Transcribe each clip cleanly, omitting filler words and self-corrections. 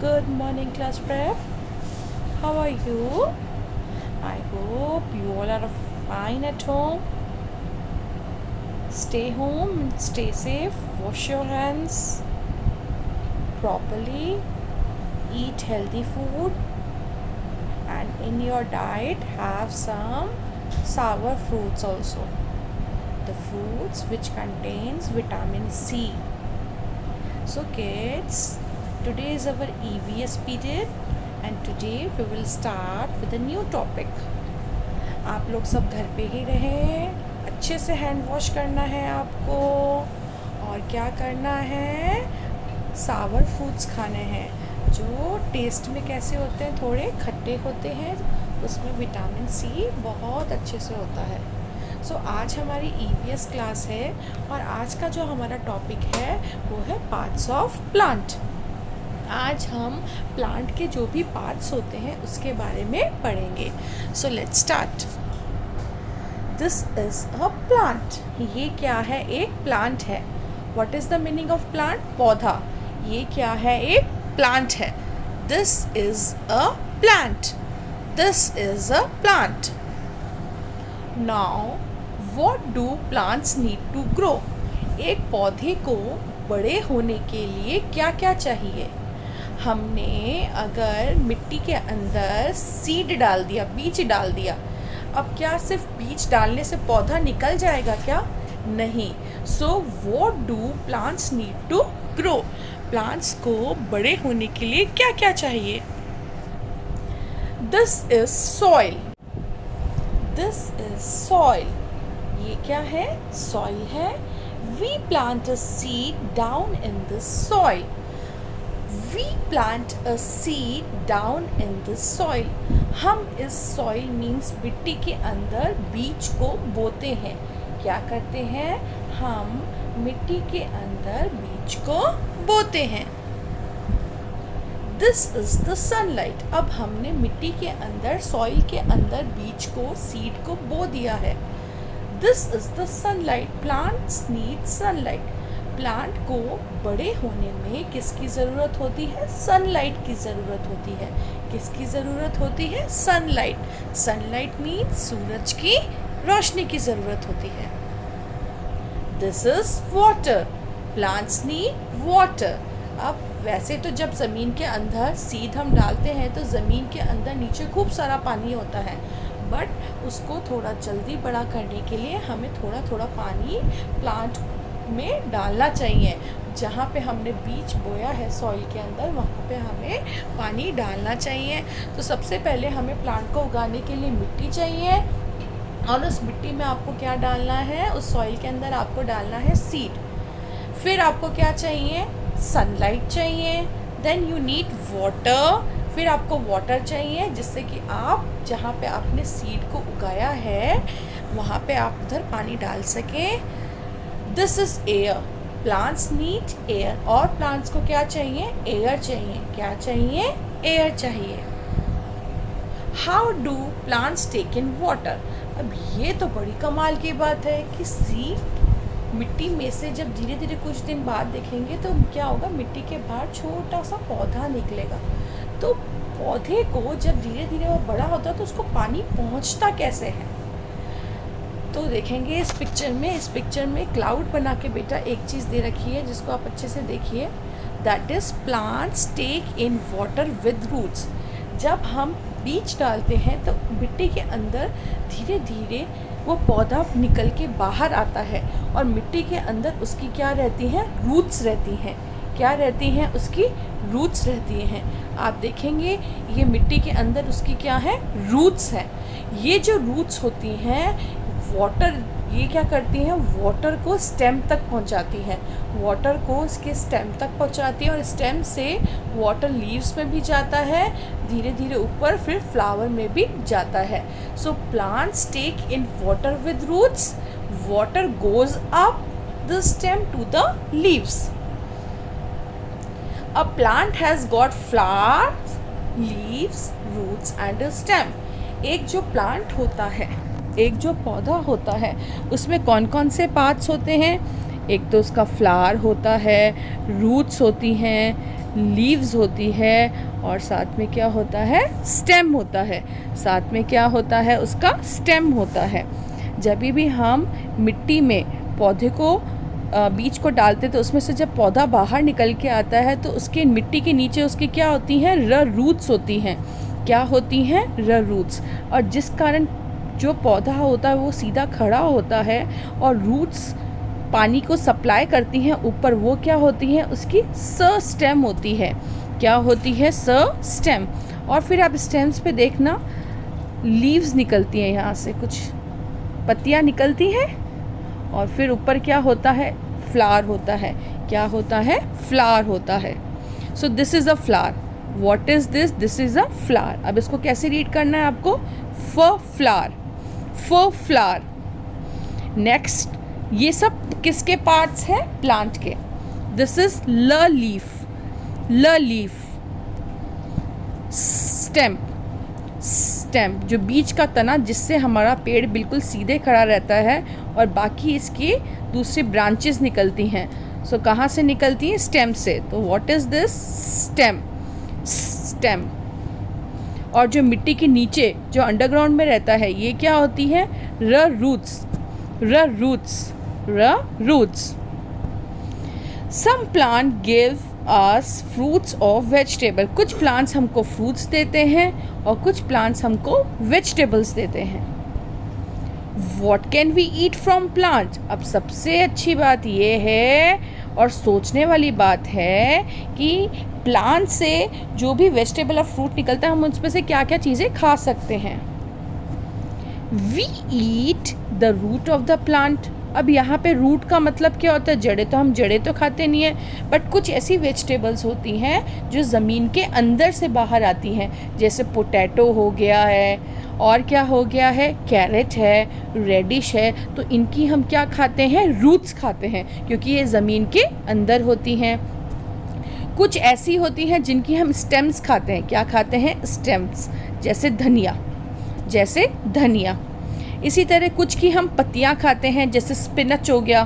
Good morning, class prep. How are you? I hope you all are fine at home. Stay home, stay safe, wash your hands properly, eat healthy food, and in your diet have some sour fruits also. The fruits which contains vitamin C. So kids, today is our EVS period and today we will start with a new topic. आप लोग सब घर पे ही रहें, अच्छे से hand wash करना है आपको और क्या करना है, सावर फ्रूट्स खाने हैं जो टेस्ट में कैसे होते हैं, थोड़े खट्टे होते हैं, उसमें विटामिन सी बहुत अच्छे से होता है। सो आज हमारी EVS क्लास है और आज का जो हमारा टॉपिक है वो है पार्ट्स ऑफ प्लांट। आज हम प्लांट के जो भी पार्ट्स होते हैं उसके बारे में पढ़ेंगे। So let's start. This is a plant. ये क्या है? एक प्लांट है। What is the meaning of plant? पौधा। ये क्या है? एक प्लांट है। This is a plant. This is a plant. Now what do plants need to grow? एक पौधे को बड़े होने के लिए क्या क्या चाहिए? हमने अगर मिट्टी के अंदर सीड डाल दिया, बीज डाल दिया, अब क्या सिर्फ बीज डालने से पौधा निकल जाएगा क्या? नहीं। So what do plants need to grow? Plants को बड़े होने के लिए क्या क्या चाहिए? This is soil. This is soil. ये क्या है? सॉइल है। We plant a seed down in this soil. We plant a seed down in the soil. हम इस soil means मिट्टी के अंदर बीज को बोते हैं। क्या करते हैं? हम मिट्टी के अंदर बीज को बोते हैं। This is the sunlight. अब हमने मिट्टी के अंदर, soil के अंदर बीज को, सीड को बो दिया है। This is the sunlight. Plants need sunlight. Plant को बड़े होने में किसकी ज़रूरत होती है? सनलाइट की ज़रूरत होती है। किसकी ज़रूरत होती है? सनलाइट। सनलाइट मीन्स सूरज की रोशनी की ज़रूरत होती है। This is water. Plants need water. अब वैसे तो जब ज़मीन के अंदर सीड हम डालते हैं तो ज़मीन के अंदर नीचे खूब सारा पानी होता है, बट उसको थोड़ा जल्दी बड़ा करने के लिए हमें थोड़ा थोड़ा पानी प्लांट में डालना चाहिए। जहाँ पे हमने बीज बोया है सॉइल के अंदर, वहाँ पे हमें पानी डालना चाहिए। तो सबसे पहले हमें प्लांट को उगाने के लिए मिट्टी चाहिए और उस मिट्टी में आपको क्या डालना है? उस सॉइल के अंदर आपको डालना है सीड। फिर आपको क्या चाहिए? सनलाइट चाहिए। Then you need water. फिर आपको वाटर चाहिए जिससे कि आप जहाँ पे आपने सीड को उगाया है वहाँ पे आप उधर पानी डाल सकें। This is air. Plants need air. और प्लांट्स को क्या चाहिए? एयर चाहिए। क्या चाहिए? एयर चाहिए। How do plants take in water? अब ये तो बड़ी कमाल की बात है कि सीड मिट्टी में से जब धीरे धीरे कुछ दिन बाद देखेंगे तो क्या होगा? मिट्टी के बाहर छोटा सा पौधा निकलेगा। तो पौधे को जब धीरे धीरे वो बड़ा होता है तो उसको पानी पहुंचता कैसे है? तो देखेंगे इस पिक्चर में क्लाउड बना के बेटा एक चीज़ दे रखी है जिसको आप अच्छे से देखिए। That is plants take in water with roots. जब हम बीज डालते हैं तो मिट्टी के अंदर धीरे धीरे वो पौधा निकल के बाहर आता है और मिट्टी के अंदर उसकी क्या रहती हैं? रूट्स रहती हैं। क्या रहती हैं? उसकी रूट्स रहती हैं। आप देखेंगे ये मिट्टी के अंदर उसकी क्या है? रूट्स हैं। ये जो रूट्स होती हैं वाटर, ये क्या करती हैं? वाटर को स्टेम तक पहुंचाती हैं। वाटर को उसके स्टेम तक पहुंचाती है और स्टेम से वाटर लीव्स में भी जाता है, धीरे धीरे ऊपर फिर फ्लावर में भी जाता है। So plants take in water with roots. Water goes up the stem to the leaves. A plant has got flowers, leaves, roots and a stem. एक जो प्लांट होता है, एक जो पौधा होता है, उसमें कौन कौन से पार्ट्स होते हैं? एक तो उसका फ्लावर होता है, रूट्स होती हैं, लीव्स होती है और साथ में क्या होता है, स्टेम होता है। साथ में क्या होता है, उसका स्टेम होता है। जब भी हम मिट्टी में पौधे को बीज को डालते तो उसमें से जब पौधा बाहर निकल के आता है तो उसके मिट्टी के नीचे उसकी क्या होती हैं, रूट्स होती हैं। क्या होती हैं, रूट्स। और जिस कारण जो पौधा होता है वो सीधा खड़ा होता है और रूट्स पानी को सप्लाई करती हैं ऊपर, वो क्या होती हैं, उसकी स्टेम होती है। क्या होती है, स्टेम। और फिर आप स्टेम्स पे देखना लीव्स निकलती हैं, यहाँ से कुछ पत्तियाँ निकलती हैं और फिर ऊपर क्या होता है, फ्लावर होता है। क्या होता है, फ्लावर होता है। So this is a flower. What is this, this is a flower. अब इसको कैसे रीड करना है आपको, फ्लावर, फ्लावर। नेक्स्ट, ये सब किसके पार्ट्स हैं, प्लांट के। This is leaf, leaf. Stem, stem जो बीज का तना जिससे हमारा पेड़ बिल्कुल सीधे खड़ा रहता है और बाकी इसकी दूसरी ब्रांचेस निकलती हैं। सो कहाँ से निकलती हैं, स्टेम से। तो what is this, stem, stem. और जो मिट्टी के नीचे जो अंडरग्राउंड में रहता है ये क्या होती है, roots, roots. Some plant give us fruits और वेजिटेबल। कुछ प्लांट्स हमको फ्रूट्स देते हैं और कुछ प्लांट्स हमको वेजिटेबल्स देते हैं। What can we eat from plant? अब सबसे अच्छी बात ये है और सोचने वाली बात है कि प्लांट से जो भी वेजिटेबल और फ्रूट निकलता है हम उसमें से क्या क्या चीज़ें खा सकते हैं। We eat the root of the plant. अब यहाँ पे रूट का मतलब क्या होता है, जड़ें। तो हम जड़ें तो खाते नहीं हैं, बट कुछ ऐसी वेजिटेबल्स होती हैं जो ज़मीन के अंदर से बाहर आती हैं, जैसे पोटैटो हो गया है और क्या हो गया है, कैरेट है, रेडिश है। तो इनकी हम क्या खाते हैं, रूट्स खाते हैं, क्योंकि ये ज़मीन के अंदर होती हैं। कुछ ऐसी होती हैं जिनकी हम स्टेम्स खाते हैं। क्या खाते हैं, स्टेम्स, जैसे धनिया, जैसे धनिया। इसी तरह कुछ की हम पत्तियां खाते हैं, जैसे स्पिनच हो गया,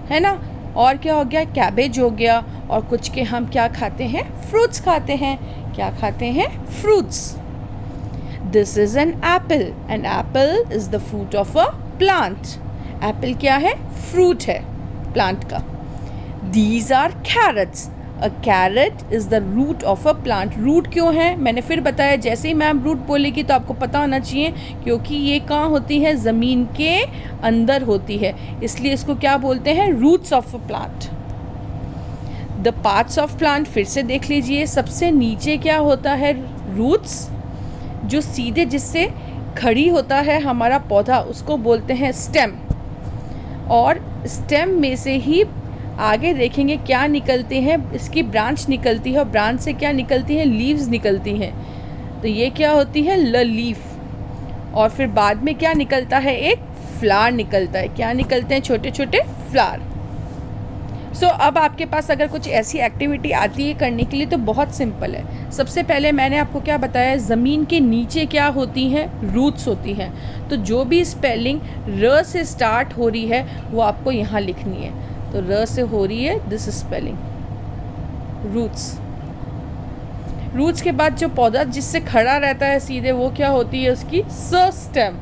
है ना, और क्या हो गया, कैबेज हो गया। और कुछ के हम क्या खाते हैं, फ्रूट्स खाते हैं। क्या खाते हैं, fruits. This is an apple. An apple is the fruit of a plant. Apple क्या है, फ्रूट है प्लांट का। These are carrots. A carrot is the root of a plant. Root क्यों है, मैंने फिर बताया, जैसे ही मैम रूट बोलेगी तो आपको पता होना चाहिए, क्योंकि ये कहाँ होती है, ज़मीन के अंदर होती है, इसलिए इसको क्या बोलते हैं, roots of a plant. The parts of plant फिर से देख लीजिए। सबसे नीचे क्या होता है, रूट्स, जो सीधे जिससे खड़ी होता है हमारा पौधा, उसको बोलते हैं स्टेम। और स्टेम में से ही आगे देखेंगे क्या निकलते हैं, इसकी ब्रांच निकलती है और ब्रांच से क्या निकलती है, लीव्स निकलती हैं। तो ये क्या होती है, लीफ। और फिर बाद में क्या निकलता है, एक फ्लावर निकलता है। क्या निकलते हैं, छोटे छोटे फ्लावर। सो अब आपके पास अगर कुछ ऐसी एक्टिविटी आती है करने के लिए तो बहुत सिंपल है। सबसे पहले मैंने आपको क्या बताया, ज़मीन के नीचे क्या होती हैं, रूट्स होती हैं। तो जो भी स्पेलिंग र से स्टार्ट हो रही है वो आपको यहाँ लिखनी है। तो र से हो रही है दिस स्पेलिंग, रूट्स। रूट्स के बाद जो पौधा जिससे खड़ा रहता है सीधे, वो क्या होती है, उसकी स्टेम।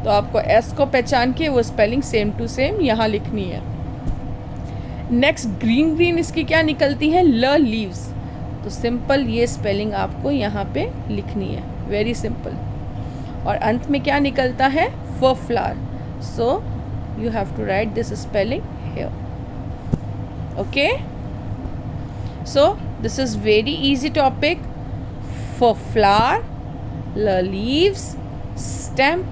तो आपको एस को पहचान के वो स्पेलिंग सेम टू सेम यहाँ लिखनी है। नेक्स्ट, ग्रीन ग्रीन इसकी क्या निकलती है, लीव्स। तो सिंपल ये स्पेलिंग आपको यहाँ पे लिखनी है, वेरी सिंपल। और अंत में क्या निकलता है, flower. So you have to write this spelling here. Okay, so this is very easy topic. For flower, leaves, stem,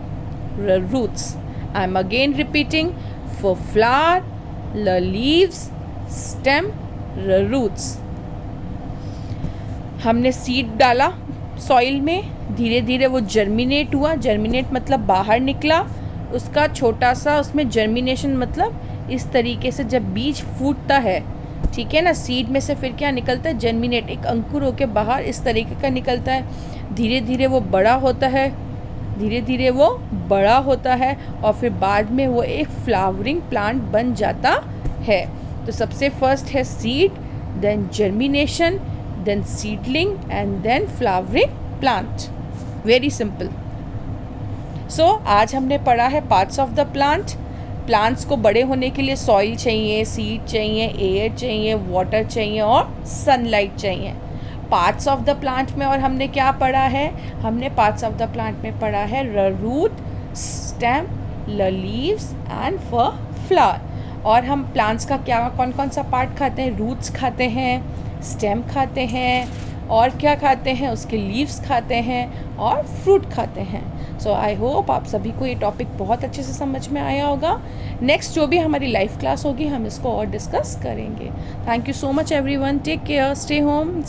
roots. I'm again repeating, for flower, leaves, stem, roots. हमने seed डाला soil में, धीरे धीरे वो germinate हुआ। Germinate मतलब बाहर निकला, उसका छोटा सा उसमें जर्मिनेशन मतलब इस तरीके से जब बीज फूटता है, ठीक है ना, सीड में से फिर क्या निकलता है, जर्मिनेट, एक अंकुर होके बाहर इस तरीके का निकलता है। धीरे धीरे वो बड़ा होता है, धीरे धीरे वो बड़ा होता है और फिर बाद में वो एक फ्लावरिंग प्लांट बन जाता है। तो सबसे फर्स्ट है seed, then germination, then seedling, and then flowering plant. Very simple. So आज हमने पढ़ा है parts of the plant. Plants को बड़े होने के लिए सॉइल चाहिए, सीड चाहिए, एयर चाहिए, वाटर चाहिए और सनलाइट चाहिए. पार्ट्स ऑफ द प्लांट में और हमने क्या पढ़ा है? हमने पार्ट्स ऑफ द प्लांट में पढ़ा है root, stem, leaves and flower. और हम प्लांट्स का क्या कौन कौन सा पार्ट खाते हैं? रूट्स खाते हैं, स्टेम खाते हैं और क्या खाते हैं? उसके लीव्स खाते हैं और फ्रूट खाते हैं. सो आई होप आप सभी को ये टॉपिक बहुत अच्छे से समझ में आया होगा. नेक्स्ट जो भी हमारी लाइव क्लास होगी हम इसको और डिस्कस करेंगे. Thank you so much everyone. Take care, stay home.